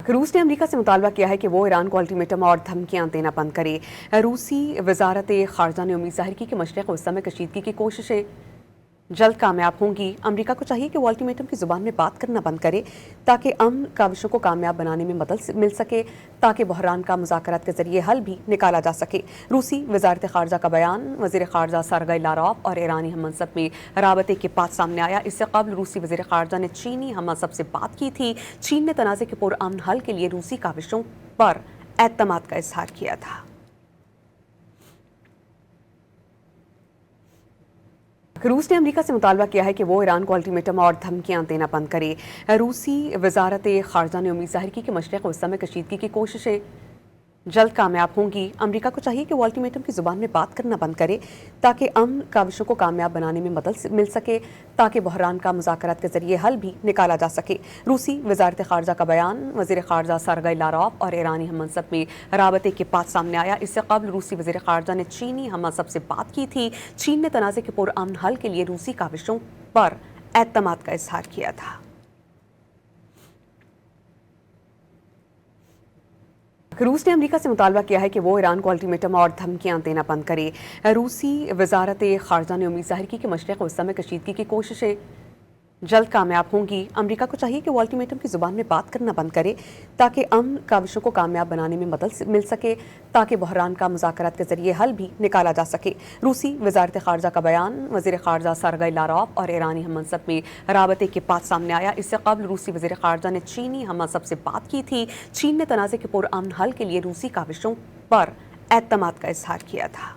रूस ने अमेरिका से मुतालबा किया है कि वो ईरान को अल्टीमेटम और धमकियां देना बंद करे। रूसी वजारत खारजा ने उम्मीद जाहिर की कि मशरिक़ वस्ता में कशीदगी की कोशिशें जल्द कामयाब होंगी। अमेरिका को चाहिए कि वो अल्टीमेटम की ज़ुबान में बात करना बंद करे ताकि अमन काविशों को कामयाब बनाने में मदद मिल सके, ताकि बहरान का मुज़ाकरात के जरिए हल भी निकाला जा सके। रूसी वजारत खारजा का बयान वज़ीर खारजा सरगई लारोव और ईरानी हम मनसब में राबते के बाद सामने आया। इससे कबल रूसी वज़ीर खारजा ने चीनी हम मनसब से बात की थी। चीन ने तनाज़े के पुरअमन हल के लिए रूसी काविशों पर एतमाद का इजहार किया था। रूस ने अमेरिका से मुतालबा किया है कि वो ईरान को अल्टीमेटम और धमकियां देना बंद करे। रूसी वजारत खारजा ने उम्मीद जाहिर की कि मशरिक़ वस्ता में कशीदगी की कोशिशें जल्द कामयाब होंगी। अमेरिका को चाहिए कि वो अल्टीमेटम की ज़ुबान में बात करना बंद करे ताकि अमन काविशों को कामयाब बनाने में मदद मिल सके, ताकि बहरान का मुज़ाकरात के जरिए हल भी निकाला जा सके। रूसी वजारत खारजा का बयान वज़ीर खारजा सरगई लारोव और ईरानी हम मनसब में राबते के बाद सामने आया। इससे कबल रूसी वज़ीर खारजा ने चीनी हम मनसब से बात की थी। चीन ने तनाज़े के पुरअमन हल के लिए रूसी काविशों पर एतमाद का इजहार किया था। रूस ने अमेरिका से मुतालबा किया है कि वो ईरान को अल्टीमेटम और धमकियां देना बंद करे। रूसी वजारत खारजा ने उम्मीद जाहिर की कि मशरिक़ वस्ता में कशीदगी की कोशिशें जल्द कामयाब होंगी। अमेरिका को चाहिए कि वो अल्टीमेटम की ज़ुबान में बात करना बंद करे ताकि अमन काविशों को कामयाब बनाने में मदद मिल सके, ताकि बहरान का मुज़ाकरात के जरिए हल भी निकाला जा सके। रूसी वजारत खारजा का बयान वज़ीर खारजा सरगई लारोव और ईरानी हम मनसब में राबते के बाद सामने आया। इससे कबल रूसी वज़ीर खारजा ने चीनी हम मनसब से बात की थी। चीन ने तनाज़े के पुरअमन हल के लिए रूसी काविशों पर एतमाद का इजहार किया था।